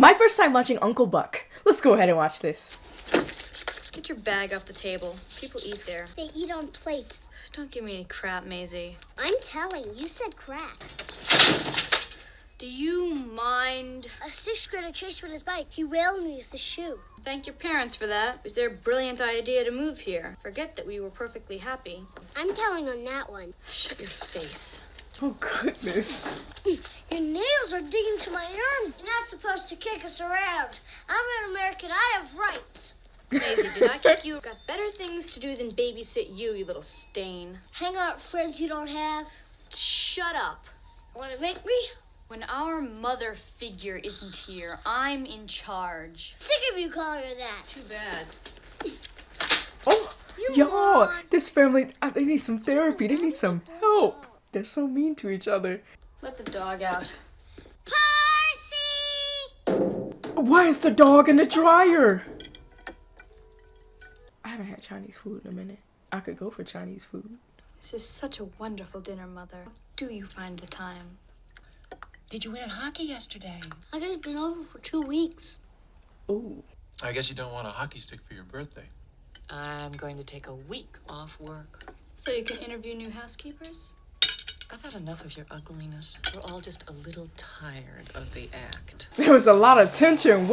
My first time watching Uncle Buck. Let's go ahead and watch this. Get your bag off the table. People eat there. They eat on plates. Don't give me any crap, Maisie. I'm telling you, said crap. Do you mind? A sixth grader chased with his bike. He wailed me with his shoe. Thank your parents for that. It was their brilliant idea to move here. Forget that we were perfectly happy. I'm telling on that one. Shut your face. Oh, goodness. Your nails are digging to my arm. You're not supposed to kick us around. I'm an American. I have rights. Maisie, did I kick you? Got better things to do than babysit you, you little stain. Hang out with friends you don't have. Shut up. Want to make me? When our mother figure isn't here, I'm in charge. Sick of you calling her that. Too bad. Oh, y'all, this family, they need some therapy. They need some help. They're so mean to each other. Let the dog out. Percy! Why is the dog in the dryer? I haven't had Chinese food in a minute. I could go for Chinese food. This is such a wonderful dinner, Mother. Do you find the time? Did you win at hockey yesterday? I could have been over for 2 weeks. Ooh. I guess you don't want a hockey stick for your birthday. I'm going to take a week off work. So you can interview new housekeepers? I've had enough of your ugliness. We're all just a little tired of the act. There was a lot of tension.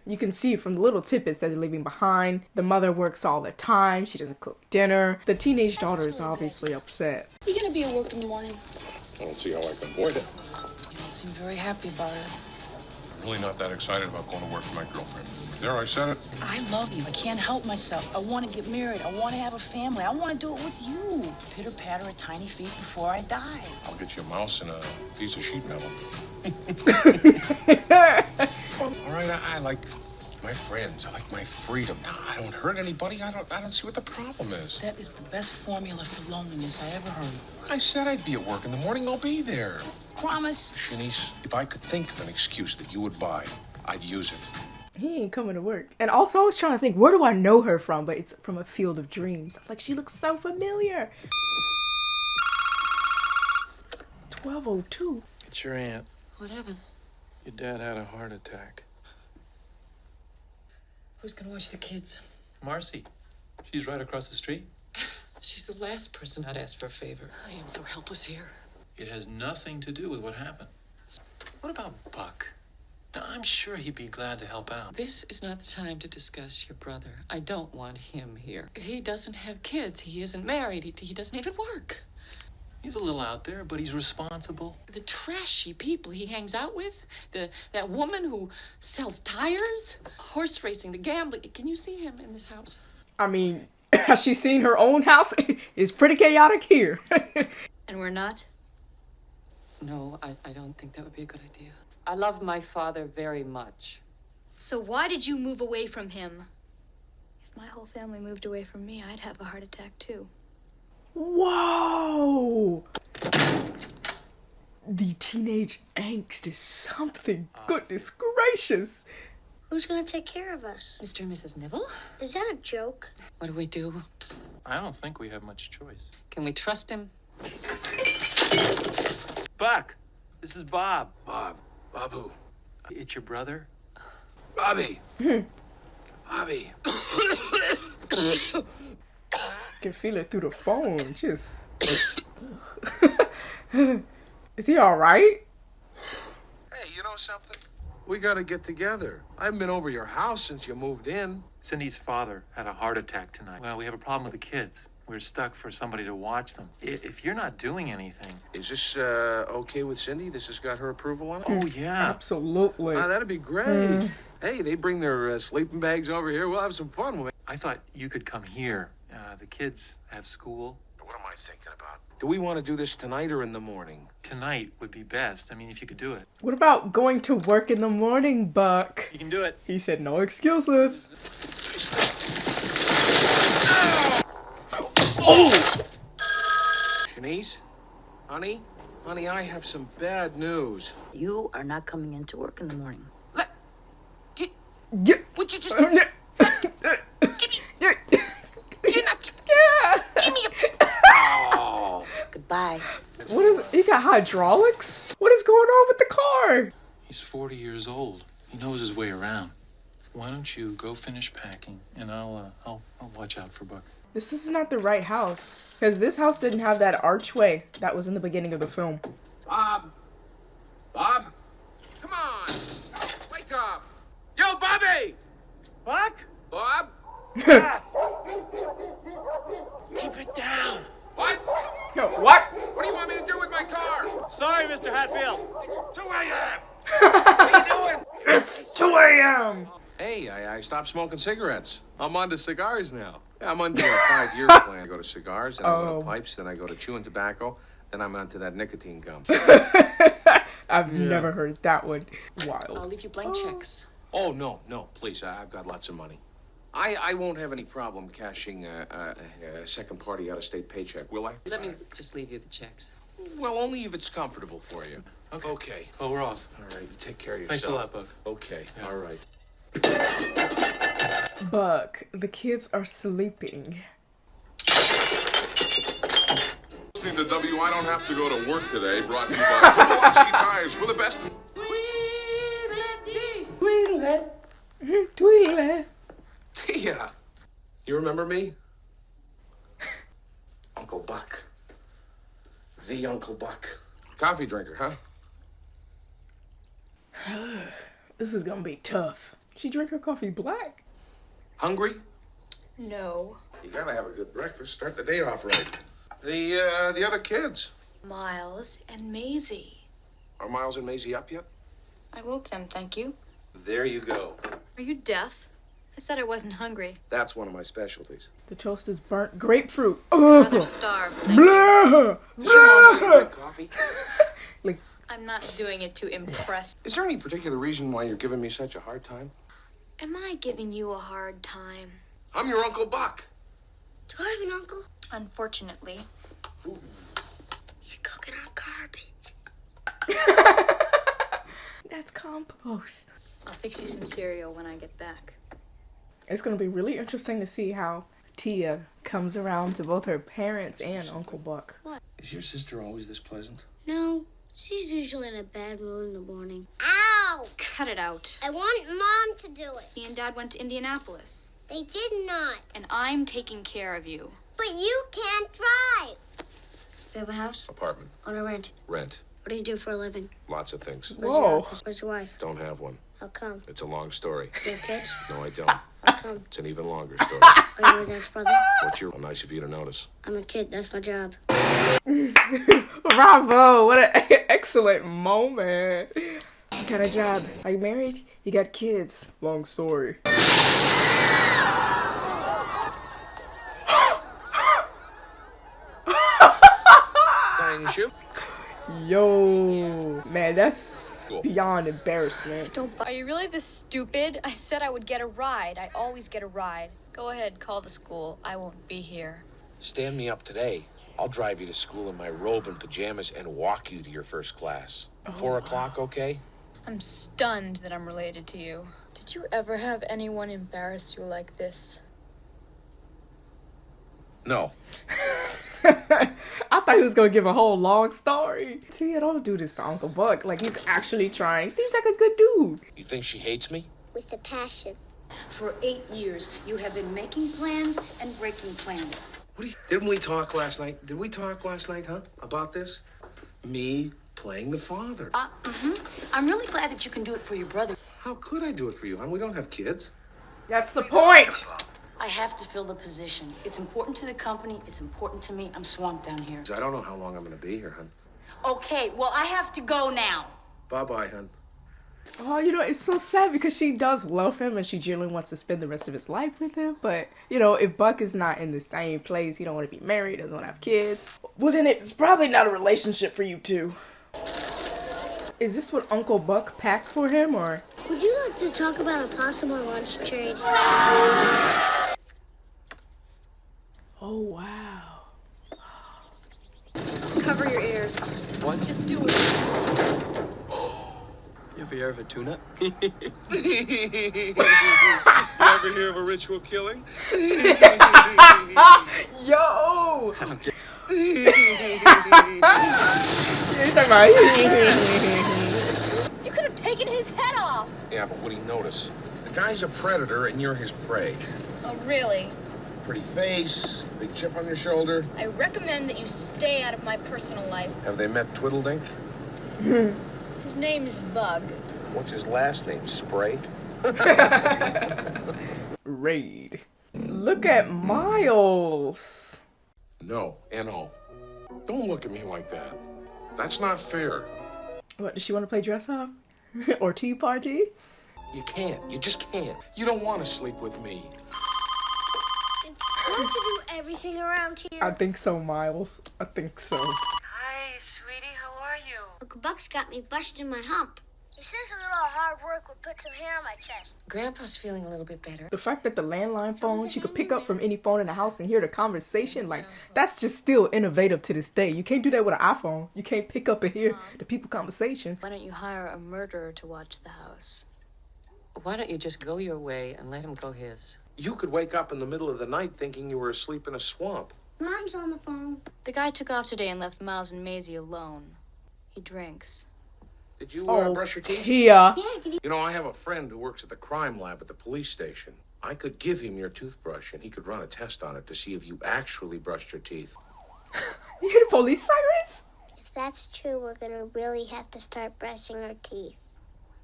You can see from the little tidbits that they're leaving behind. The mother works all the time. She doesn't cook dinner. The teenage daughter is obviously upset. You gonna be at work in the morning? I don't see how I can avoid it. You don't seem very happy about it. I'm really not that excited about going to work for my girlfriend. There, I said it. I love you. I can't help myself. I want to get married. I want to have a family. I want to do it with you. Pitter patter at tiny feet before I die. I'll get you a mouse and a piece of sheet metal. All right, I like my friends. I like my freedom. I don't hurt anybody. I don't see what the problem is. That is the best formula for loneliness I ever heard. I said I'd be at work in the morning. I'll be there. Promise. Shanice, if I could think of an excuse that you would buy, I'd use it. He ain't coming to work. And also I was trying to think, where do I know her from? But it's from a Field of Dreams. Like, she looks so familiar. 12:02. It's your aunt. What happened? Your dad had a heart attack. Who's gonna watch the kids? Marcy. She's right across the street. She's the last person I'd ask for a favor. I am so helpless here. It has nothing to do with what happened. What about Buck? Now, I'm sure he'd be glad to help out. This is not the time to discuss your brother. I don't want him here. He doesn't have kids. He isn't married. He doesn't even work. He's a little out there, but he's responsible. The trashy people he hangs out with, that woman who sells tires, horse racing, the gambling. Can you see him in this house? I mean, has she seen her own house? It's pretty chaotic here. And we're not? No, I don't think that would be a good idea. I love my father very much. So why did you move away from him? If my whole family moved away from me, I'd have a heart attack too. Whoa! The teenage angst is something. Goodness gracious. Who's gonna take care of us? Mr. and Mrs. Neville? Is that a joke? What do we do? I don't think we have much choice. Can we trust him? Buck, this is Bob. Bob. Bob who? It's your brother? Bobby. Bobby. Can feel it through the phone. Just. Is he all right? Hey, you know something? We gotta get together. I haven't been over your house since you moved in. Cindy's father had a heart attack tonight. Well, we have a problem with the kids. We're stuck for somebody to watch them. If you're not doing anything... Is this okay with Cindy? This has got her approval on it? Oh, yeah. Absolutely. That'd be great. Hey, they bring their sleeping bags over here. We'll have some fun with it. I thought you could come here. The kids have school. What am I thinking about? Do we want to do this tonight or in the morning? Tonight would be best. I mean, if you could do it. What about going to work in the morning, Buck? You can do it. He said no excuses. Oh! Shanice? Honey? Honey, I have some bad news. You are not coming into work in the morning. Yeah. Would you just... Give me... You're not... Give me Oh. Goodbye. What is... He got hydraulics? What is going on with the car? He's 40 years old. He knows his way around. Why don't you go finish packing, and I'll watch out for Buck. This is not the right house. Because this house didn't have that archway that was in the beginning of the film. Bob! Bob! Come on! Wake up! Yo, Bobby! Buck? Bob? Keep it down. What? Yo, what? What do you want me to do with my car? Sorry, Mr. Hatfield. 2 a.m. What are you doing? It's 2 a.m. Hey, I stopped smoking cigarettes. I'm on to cigars now. Yeah, I'm under a 5-year plan. I go to cigars, then I go to pipes, then I go to chewing tobacco, then I'm onto that nicotine gum. I've never heard that one. Wild. I'll leave you blank checks. Oh, no, please. I've got lots of money. I won't have any problem cashing a second party out-of-state paycheck, will I? Let me just leave you the checks. Well, only if it's comfortable for you. Okay. Oh, we're off. All right, you take care of yourself. Thanks a lot, Buck. Okay, all right. Buck, the kids are sleeping. Listening to W, I don't have to go to work today. Brought to you by Velocity Tires for the best. Tweedle. Tia, you remember me? Uncle Buck. The Uncle Buck. Coffee drinker, huh? This is gonna be tough. She drink her coffee black. Hungry? No. You gotta have a good breakfast. Start the day off right. The other kids. Miles and Maisie. Are Miles and Maisie up yet? I woke them, thank you. There you go. Are you deaf? I said I wasn't hungry. That's one of my specialties. The toast is burnt grapefruit. I'm rather Ugh. starved. Thank you. Blah. Does your mom make you drink coffee? Like, I'm not doing it to impress. Is there any particular reason why you're giving me such a hard time? Am I giving you a hard time? I'm your Uncle Buck. Do I have an uncle? Unfortunately. He's cooking our garbage. that's compost. I'll fix you some cereal when I get back. It's gonna be really interesting to see how Tia comes around to both her parents and Uncle Buck. Is your sister always this pleasant? No, she's usually in a bad mood in the morning. Ow! Cut it out. I want Mom to do it. Me and Dad went to Indianapolis. They did not. And I'm taking care of you. But you can't drive. We have a house? Apartment. On a rent. Rent. What do you do for a living? Lots of things. Where's your Whoa. office? Where's your wife? Don't have one. How come? It's a long story. You have kids? No, I don't. How come? It's an even longer story. Are you my dad's brother? What's your... Nice of you to notice. I'm a kid. That's my job. Bravo! What an excellent moment. You got a job. Are you married? You got kids. Long story. Tying your shoe? Yo, man, that's Cool. beyond embarrassment. Are you really this stupid? I said I would get a ride. I always get a ride. Go ahead, call the school. I won't be here. Stand me up today. I'll drive you to school in my robe and pajamas and walk you to your first class. 4 o'clock, okay? I'm stunned that I'm related to you. Did you ever have anyone embarrass you like this? No. I thought he was gonna give a whole long story. Tia, don't do this to Uncle Buck. Like, he's actually trying. Seems like a good dude. You think she hates me? With a passion. For 8 years, you have been making plans and breaking plans. Didn't we talk last night? Did we talk last night, huh? About this? Me playing the father. I'm really glad that you can do it for your brother. How could I do it for you, hon? We don't have kids. That's the point. I have to fill the position. It's important to the company. It's important to me. I'm swamped down here. I don't know how long I'm going to be here, hon. Okay, well, I have to go now. Bye-bye, hon. Oh, you know, it's so sad because she does love him and she genuinely wants to spend the rest of his life with him. But, you know, if Buck is not in the same place, he don't want to be married, doesn't want to have kids, well, then it's probably not a relationship for you two. Is this what Uncle Buck packed for him, or? Would you like to talk about a possible lunch trade? Oh, wow. Cover your ears. What? Just do it. You ever hear of a tune-up? You ever hear of a ritual killing? Yo! I don't get You're talking about You could have taken his head off. Yeah, but what'd he notice? The guy's a predator and you're his prey. Oh, really? Pretty face, big chip on your shoulder. I recommend that you stay out of my personal life. Have they met Twiddledink? His name is Bug. What's his last name? Spray? Raid. Look at Miles. No, N-O. Don't look at me like that. That's not fair. What, does she want to play dress up? Or tea party? You can't. You just can't. You don't want to sleep with me. Don't you do everything around here? I think so, Miles. I think so. Hi, sweetie. How are you? Uncle Buck's got me busting my hump. He says a little hard work would put some hair on my chest. Grandpa's feeling a little bit better. The fact that the landline phone, she could pick up from any phone in the house and hear the conversation, like, that's just still innovative to this day. You can't do that with an iPhone. You can't pick up and hear the people conversation. Why don't you hire a murderer to watch the house? Why don't you just go your way and let him go his? You could wake up in the middle of the night thinking you were asleep in a swamp. Mom's on the phone. The guy took off today and left Miles and Maisie alone. He drinks. Did you Oh, brush your teeth? Tia. You know, I have a friend who works at the crime lab at the police station. I could give him your toothbrush and he could run a test on it to see if you actually brushed your teeth. You hear the police sirens? If that's true, we're gonna really have to start brushing our teeth.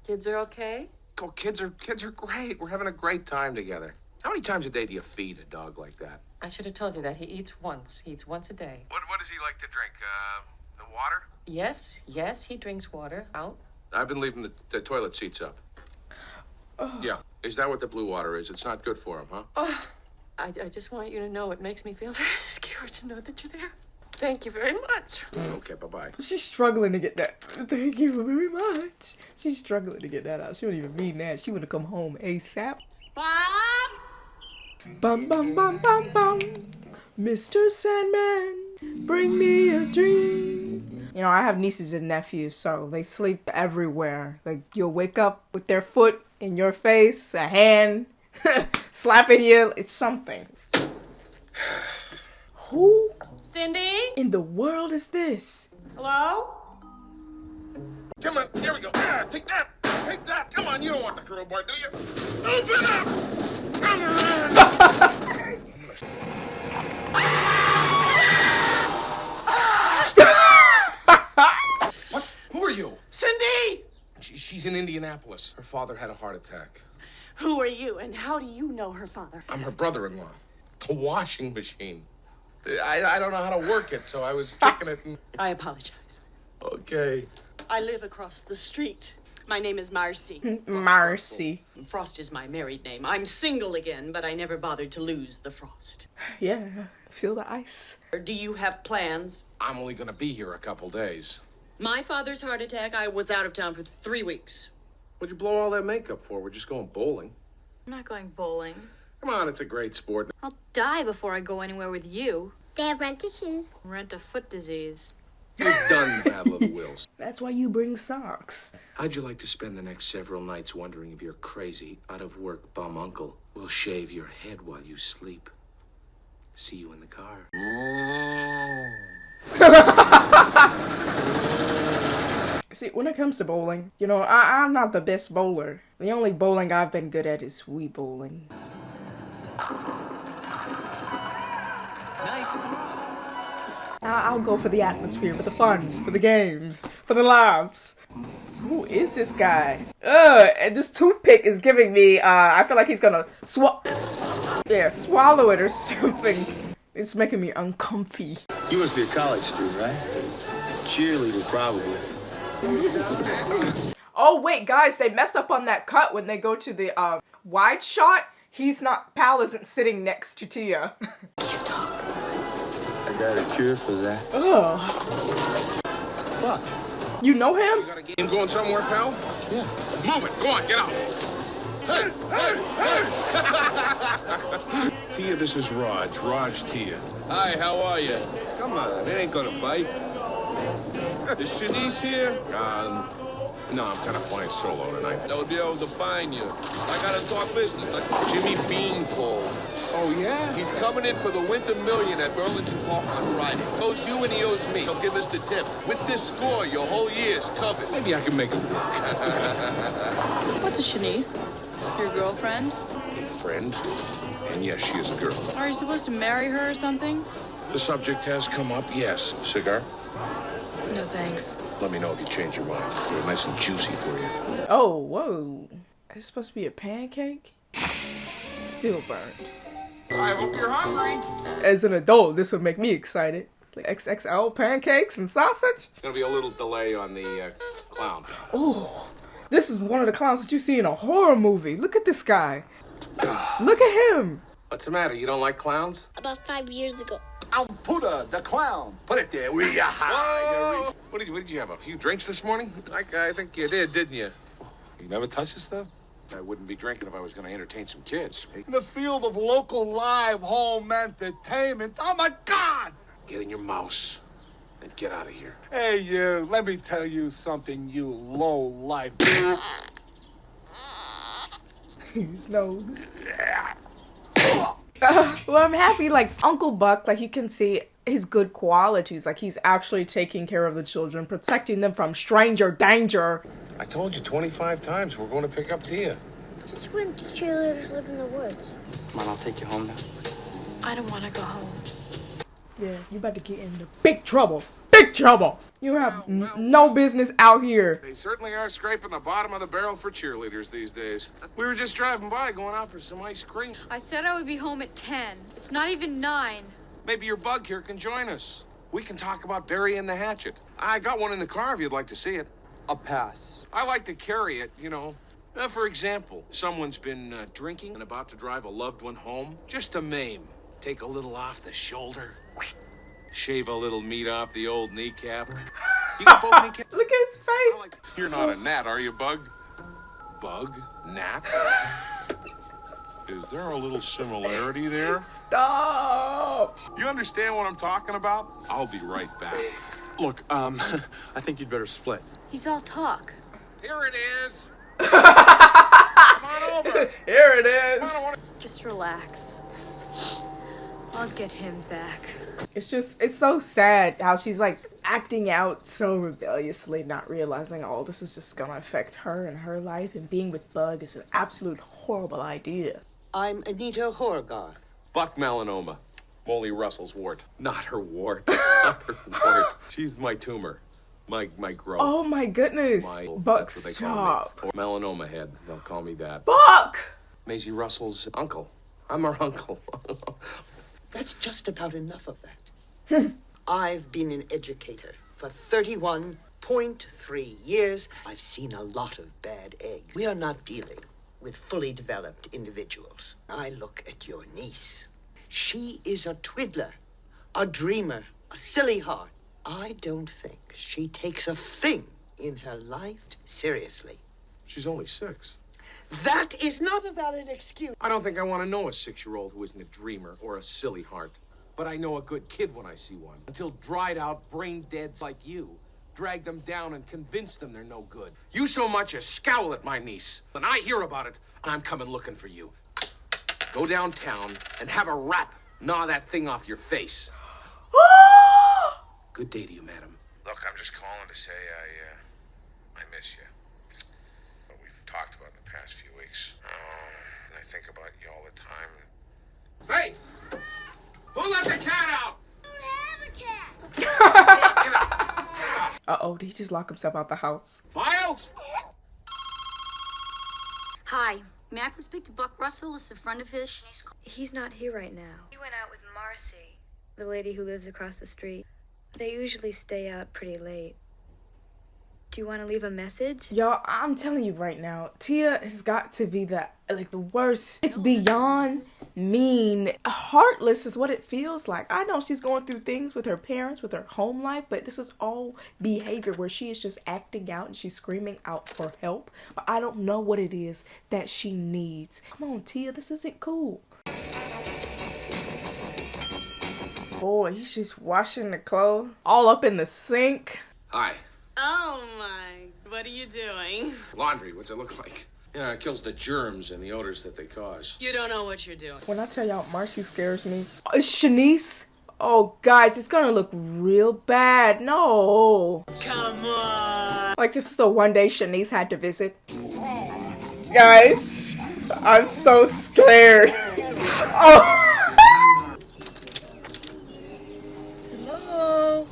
Kids are okay? Oh, kids are great. We're having a great time together. How many times a day do you feed a dog like that? I should have told you that. He eats once. He eats once a day. What does he like to drink? The water? Yes, he drinks water. Out. I've been leaving the toilet seats up. Yeah. Is that what the blue water is? It's not good for him, huh? Oh, I just want you to know it makes me feel very secure to know that you're there. Thank you very much. Okay, bye-bye. She's struggling to get that. Thank you very much. She's struggling to get that out. She don't even mean that. She want to come home ASAP. Bob! Bum bum bum bum bum. Mr. Sandman, bring me a dream. You know, I have nieces and nephews, so they sleep everywhere. Like, you'll wake up with their foot in your face, a hand slapping you. It's something. Who Cindy? in the world is this? Hello? Come on, here we go. Ah, take that. Take that. Come on, you don't want the crowbar, do you? Open up! What? Who are you? Cindy! She's in Indianapolis. Her father had a heart attack. Who are you and how do you know her father? I'm her brother-in-law. The washing machine. I don't know how to work it, so I was kicking it and... I apologize. Okay. I live across the street. My name is Marcy. Marcy. Frost is my married name. I'm single again, but I never bothered to lose the frost. Yeah, feel the ice. Do you have plans? I'm only gonna be here a couple days. My father's heart attack, I was out of town for 3 weeks. What'd you blow all that makeup for? We're just going bowling. I'm not going bowling. Come on, it's a great sport. I'll die before I go anywhere with you. They have rented shoes. Rent a foot disease. We've done the Battle of the Wills. That's why you bring socks. How'd you like to spend the next several nights wondering if your crazy, out-of-work bum uncle will shave your head while you sleep? See you in the car. See, when it comes to bowling, you know, I'm not the best bowler. The only bowling I've been good at is Wii bowling. Nice. I'll go for the atmosphere, for the fun, for the games, for the laughs. Who is this guy? And this toothpick is giving me, I feel like he's gonna swallow it or something. It's making me uncomfy. You must be a college student, right? Cheerleader, probably. Oh wait, guys, they messed up on that cut when they go to the wide shot. Pal isn't sitting next to Tia. I got a cure for that. Ugh. What? You know him? You got a game going somewhere, pal? Yeah. Move it. Go on, get out. Hey, hey, hey! Tia, this is Raj. Raj Tia. Hi, how are you? Come on, it ain't gonna bite. Is Shanice here? No, I'm kind of flying solo tonight. They'll be able to find you. I gotta talk business. Jimmy Bean called. Oh, yeah? He's coming in for the Winter Million at Burlington Park on Friday. He owes you and he owes me. He'll give us the tip. With this score, your whole year's covered. Maybe I can make it work. What's a Shanice? Your girlfriend? Friend? And yes, she is a girl. Are you supposed to marry her or something? The subject has come up, yes. Cigar? No, thanks. Let me know if you change your mind. They're nice and juicy for you. Oh, whoa. It's supposed to be a pancake? Still burned. I hope you're hungry. As an adult, this would make me excited. Like XXL pancakes and sausage? Gonna be a little delay on the clown. Oh, this is one of the clowns that you see in a horror movie. Look at this guy. Look at him. What's the matter? You don't like clowns? About 5 years ago. I'm Buddha, the clown. Put it there. Whoa! What did you have? A few drinks this morning? I think you did, didn't you? You never touch this stuff? I wouldn't be drinking if I was going to entertain some kids. In the field of local live home entertainment. Oh, my God! Get in your mouse and get out of here. Hey, you, let me tell you something, you low-life. His nose. Well, I'm happy, like, Uncle Buck, like, you can see his good qualities. Like, he's actually taking care of the children, protecting them from stranger danger. I told you 25 times we're going to pick up Tia. Since when do cheerleaders live in the woods? Come on, I'll take you home now. I don't want to go home. Yeah, you about to get into big trouble. Big trouble! You have no business out here. They certainly are scraping the bottom of the barrel for cheerleaders these days. We were just driving by going out for some ice cream. I said I would be home at 10. It's not even 9. Maybe your bug here can join us. We can talk about burying the hatchet. I got one in the car if you'd like to see it. I'll pass. I like to carry it, you know. For example, someone's been drinking and about to drive a loved one home. Just to maim. Take a little off the shoulder. Shave a little meat off the old kneecap. You got both kneecaps? Look at his face. You're not a gnat, are you, Bug? Bug? Gnat? Is there a little similarity there? Stop. You understand what I'm talking about? I'll be right back. Look, I think you'd better split. He's all talk. Here it is. Come on over. Here it is. Just relax. I'll get him back. It's so sad how she's like acting out so rebelliously, not realizing, oh, this is just gonna affect her and her life, and being with Bug is an absolute horrible idea. I'm Anita Horgarth. Buck melanoma. Molly Russell's wart. Not her wart. Not her wart. She's my tumor. My growth. Oh my goodness. Buck, that's what they call me. stop. Or melanoma head. They'll call me that. Buck! Maisie Russell's uncle. I'm her uncle. That's just about enough of that. I've been an educator for 31.3 years. I've seen a lot of bad eggs. We are not dealing with fully developed individuals. I look at your niece. She is a twiddler, a dreamer, a silly heart. I don't think she takes a thing in her life seriously. She's only 6. That is not a valid excuse. I don't think I want to know a 6-year-old who isn't a dreamer or a silly heart. But I know a good kid when I see one. Until dried out, brain deads like you drag them down and convince them they're no good. You so much as scowl at my niece. When I hear about it, I'm coming looking for you. Go downtown and have a rat gnaw that thing off your face. Good day to you, madam. Look, I'm just calling to say I miss you. What we've talked about in the past few weeks. And I think about you all the time. Hey! Who let the cat out? I don't have a cat. Uh-oh, did he just lock himself out the house? Files? Hi. May I please speak to Buck Russell? It's a friend of his. He's not here right now. He went out with Marcy, the lady who lives across the street. They usually stay out pretty late. Do you want to leave a message? Y'all, I'm telling you right now, Tia has got to be the worst. It's beyond mean. Heartless is what it feels like. I know she's going through things with her parents, with her home life, but this is all behavior where she is just acting out and she's screaming out for help. But I don't know what it is that she needs. Come on, Tia, this isn't cool. Boy, he's just washing the clothes all up in the sink. Hi. Oh my what are you doing? Laundry, what's it look like? Yeah, it kills the germs and the odors that they cause. You don't know what you're doing. When I tell y'all, Marcy scares me. It's Shanice. Oh, guys, it's gonna look real bad. No. Come on. Like, this is the one day Shanice had to visit. Guys, I'm so scared. Oh. Hello.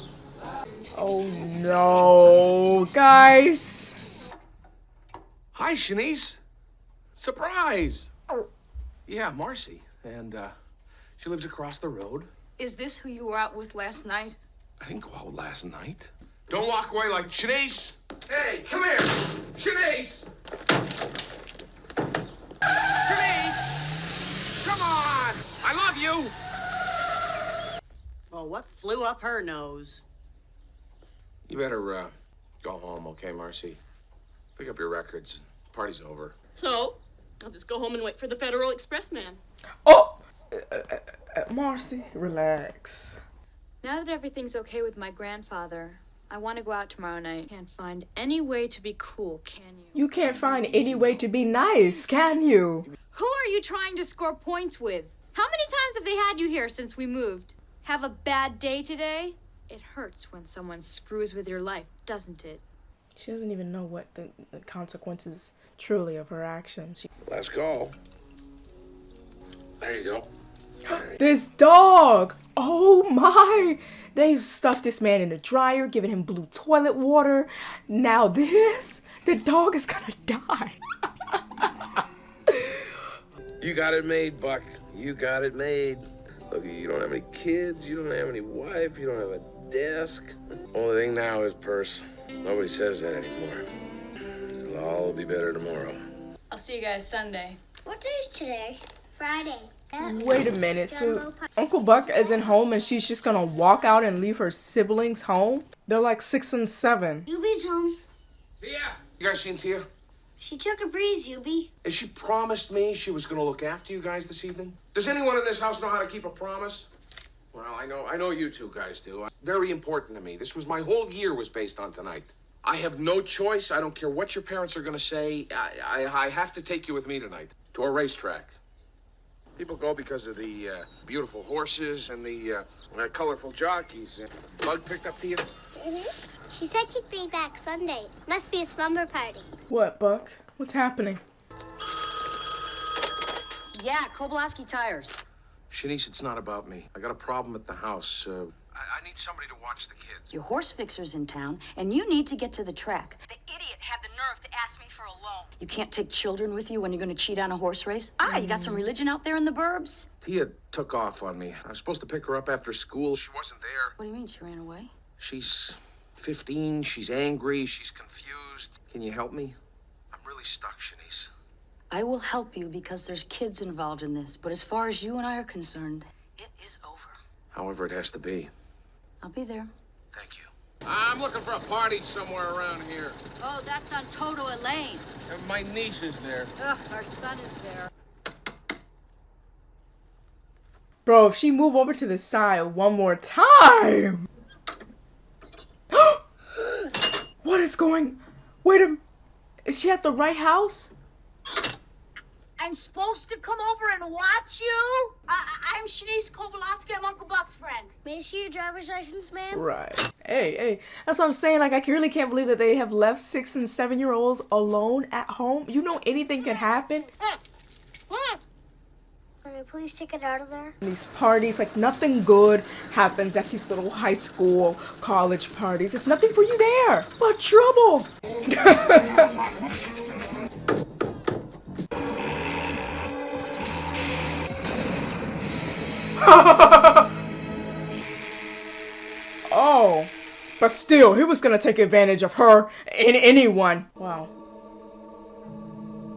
Oh, no. Guys. Hi, Shanice. Surprise. Yeah, Marcy. And, she lives across the road. Is this who you were out with last night? I didn't go out last night. Don't walk away like Shanice. Hey, come here. Shanice. Shanice. Come on. I love you. Well, what flew up her nose? You better, go home, okay, Marcy? Pick up your records. Party's over. So, I'll just go home and wait for the Federal Express man. Oh. Marcy, relax. Now that everything's okay with my grandfather, I want to go out tomorrow night. Can't find any way to be cool, can you? You can't find any way to be nice, can you? Who are you trying to score points with? How many times have they had you here since we moved? Have a bad day today? It hurts when someone screws with your life, doesn't it? She doesn't even know what the consequences truly of her actions. Last call. There you go. This dog! Oh my! They've stuffed this man in the dryer, giving him blue toilet water. Now this? The dog is gonna die. You got it made, Buck. You got it made. Look, you don't have any kids, you don't have any wife, you don't have a desk. Only thing now is purse. Nobody says that anymore. It'll all be better tomorrow. I'll see you guys Sunday. What day is today? Friday. Wait a minute, so Uncle Buck isn't home and she's just gonna walk out and leave her siblings home? They're like 6 and 7. Yubi's home. Tia! You guys seen Tia? She took a breeze, Yubi. And she promised me she was gonna look after you guys this evening. Does anyone in this house know how to keep a promise? Well, I know you two guys do. Very important to me. This was my whole year was based on tonight. I have no choice. I don't care what your parents are gonna say. I have to take you with me tonight to a racetrack. People go because of the beautiful horses and the colorful jockeys. Bug picked up to you? She said she'd be back Sunday. Must be a slumber party. What, Buck? What's happening? Yeah, Kobelaski tires. Shanice, it's not about me. I got a problem at the house. I need somebody to watch the kids. Your horse fixer's in town, and you need to get to the track. The idiot had the nerve to ask me for a loan. You can't take children with you when you're going to cheat on a horse race? You got some religion out there in the burbs? Tia took off on me. I was supposed to pick her up after school. She wasn't there. What do you mean she ran away? She's 15. She's angry. She's confused. Can you help me? I'm really stuck, Shanice. I will help you because there's kids involved in this. But as far as you and I are concerned, it is over. However it has to be. I'll be there. Thank you. I'm looking for a party somewhere around here. Oh, that's on Toto Elaine. And my niece is there. Ugh, our son is there. Bro, if she move over to the side one more time. What is going? Wait a minute. Is she at the right house? I'm supposed to come over and watch you? I'm Shanice Kobelaski. I'm Uncle Buck's friend. May I see your driver's license, ma'am? Right. Hey. That's what I'm saying. Like, I really can't believe that they have left 6 and 7-year-olds alone at home. You know anything can happen. Can I please take it out of there? These parties, like, nothing good happens at these little high school, college parties. There's nothing for you there but trouble. Oh, but still, he was gonna take advantage of her and anyone. Wow.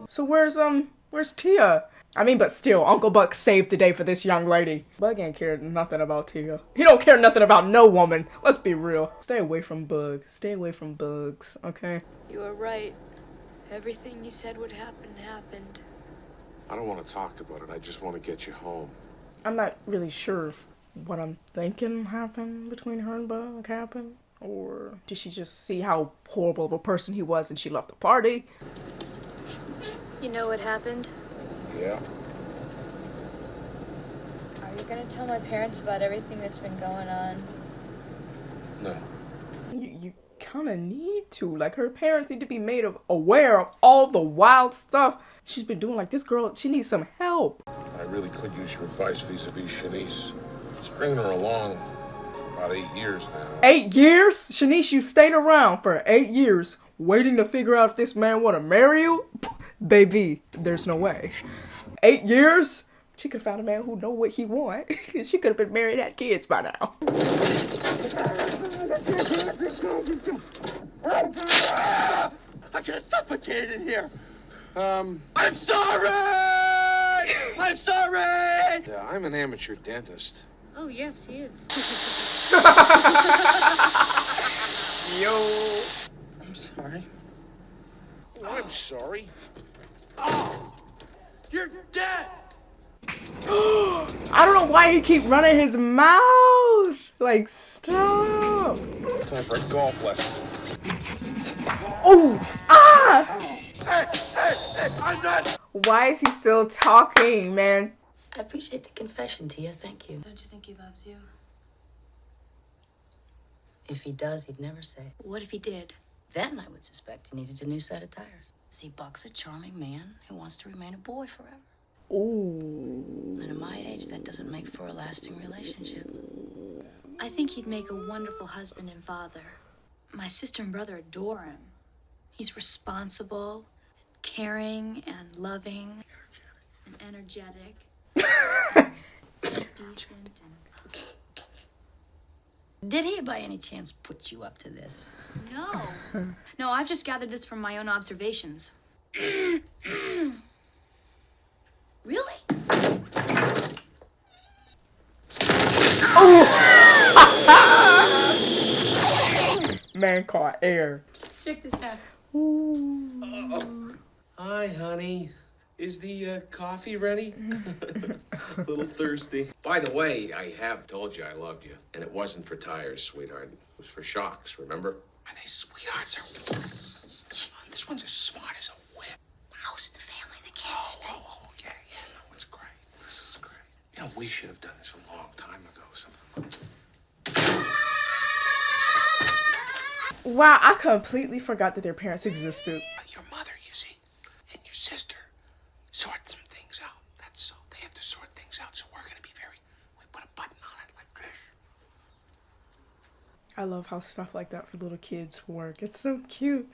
So where's Tia? I mean, but still, Uncle Buck saved the day for this young lady. Bug ain't cared nothing about Tia. He don't care nothing about no woman. Let's be real. Stay away from Bug. Stay away from bugs, okay? You were right. Everything you said would happen happened. I don't want to talk about it. I just want to get you home. I'm not really sure if what I'm thinking happened between her and Bug happened, Or did she just see how horrible of a person he was and she left the party? You know what happened? Yeah. Are you gonna tell my parents about everything that's been going on? No. You kind of need to. Like, her parents need to be made aware of all the wild stuff she's been doing. Like, this girl, she needs some help. I really could use your advice vis-a-vis Shanice. It's bringing her along for about 8 years now. 8 years? Shanice, you stayed around for 8 years waiting to figure out if this man want to marry you? Baby, there's no way. 8 years? She could have found a man who know what he want. She could have been married, had kids by now. I could have suffocated in here. I'm sorry! I'm sorry! I'm an amateur dentist. Oh, yes, he is. Yo. I'm sorry. Oh, I'm sorry. Oh, you're dead! I don't know why he keep running his mouth. Like, stop. Time for a golf lesson. Oh, ah! Hey, I'm not... Why is he still talking, man? I appreciate the confession, Tia. Thank you. Don't you think he loves you? If he does, he'd never say. What if he did? Then I would suspect he needed a new set of tires. See, Buck's a charming man who wants to remain a boy forever. Ooh. And at my age, that doesn't make for a lasting relationship. I think he'd make a wonderful husband and father. My sister and brother adore him. He's responsible, caring, and loving, and energetic, decent, and... Did he, by any chance, put you up to this? No. No, I've just gathered this from my own observations. Really? Man caught air. Check this out. Hi, honey. Is the coffee ready? A little thirsty. By the way, I have told you I loved you. And it wasn't for tires, sweetheart. It was for shocks, remember? Are they sweethearts? This one's as smart as a whip. How's the family? The kids stay. Oh, yeah. No, it's great. This is great. You know, we should have done this a long time ago. Wow, I completely forgot that their parents existed. Your mother, you see, and your sister sort some things out. That's all. They have to sort things out, so we're going to be we put a button on it like this. I love how stuff like that for little kids work. It's so cute.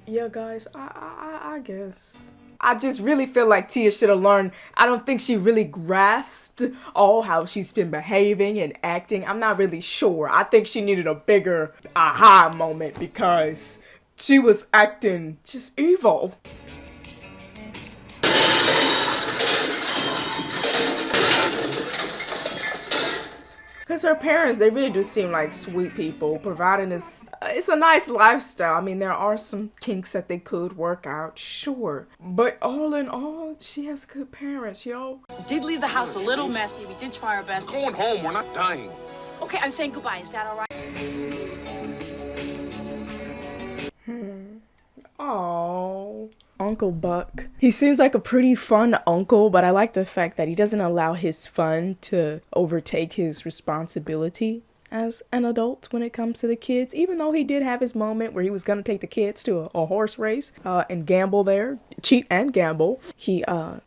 Yeah, guys, I guess. I just really feel like Tia should have learned. I don't think she really grasped how she's been behaving and acting. I'm not really sure. I think she needed a bigger aha moment because she was acting just evil. Because her parents, they really do seem like sweet people, providing this, it's a nice lifestyle. I mean, there are some kinks that they could work out, sure. But all in all, she has good parents, yo. We did leave the house a little messy. We did try our best. Going home, we're not dying. Okay, I'm saying goodbye. Is that all right? Oh, Uncle Buck. He seems like a pretty fun uncle, but I like the fact that he doesn't allow his fun to overtake his responsibility as an adult when it comes to the kids, even though he did have his moment where he was going to take the kids to a horse race and gamble there, cheat and gamble. He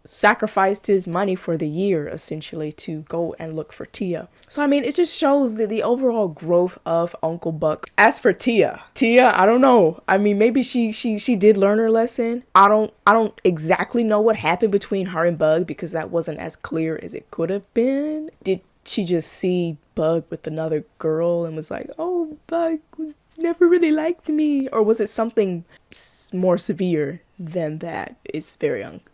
sacrificed his money for the year, essentially, to go and look for Tia. So, I mean, it just shows the overall growth of Uncle Buck. As for Tia, I don't know. I mean, maybe she did learn her lesson. I don't exactly know what happened between her and Bug because that wasn't as clear as it could have been. Did she just see Bug with another girl and was like, oh, Bug never really liked me? Or was it something more severe than that? It's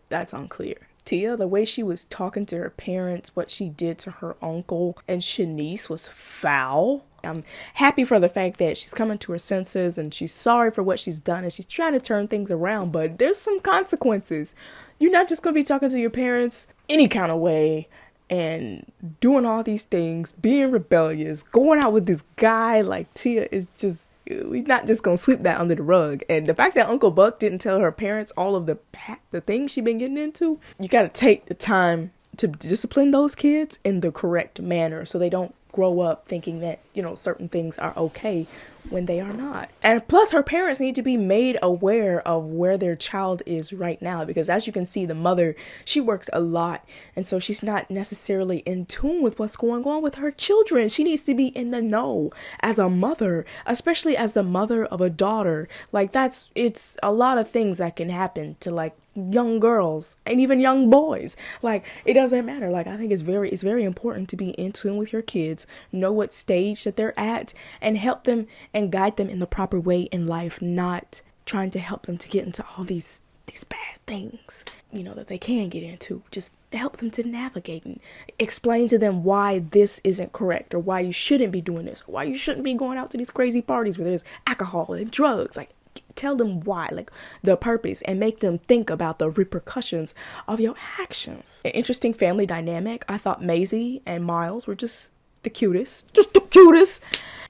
that's unclear. Tia, the way she was talking to her parents, what she did to her uncle and Shanice was foul. I'm happy for the fact that she's coming to her senses and she's sorry for what she's done and she's trying to turn things around, but there's some consequences. You're not just going to be talking to your parents any kind of way and doing all these things, being rebellious, going out with this guy like Tia is just, we're not just gonna sweep that under the rug. And the fact that Uncle Buck didn't tell her parents all of the things she been getting into, you gotta take the time to discipline those kids in the correct manner so they don't grow up thinking that, you know, certain things are okay when they are not. And plus, her parents need to be made aware of where their child is right now, because as you can see, the mother, she works a lot, and so she's not necessarily in tune with what's going on with her children. She needs to be in the know as a mother, especially as the mother of a daughter. Like, it's a lot of things that can happen to like young girls and even young boys. Like, it doesn't matter. Like, I think it's very important to be in tune with your kids, know what stage that they're at, and help them and guide them in the proper way in life, not trying to help them to get into all these bad things, you know, that they can get into. Just help them to navigate and explain to them why this isn't correct, or why you shouldn't be doing this, or why you shouldn't be going out to these crazy parties where there's alcohol and drugs. Like, tell them why, like the purpose, and make them think about the repercussions of your actions. An interesting family dynamic. I thought Maisie and Miles were just the cutest.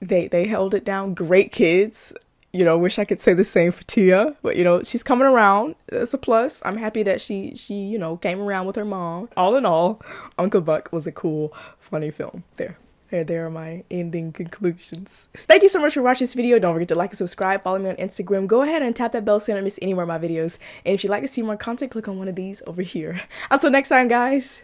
They held it down. Great kids. You know, wish I could say the same for Tia, but you know, she's coming around. That's a plus. I'm happy that she you know, came around with her mom. All in all, Uncle Buck was a cool, funny film. There are my ending conclusions. Thank you so much for watching this video. Don't forget to like and subscribe. Follow me on Instagram. Go ahead and tap that bell so you don't miss any more of my videos. And if you'd like to see more content, click on one of these over here. Until next time, guys.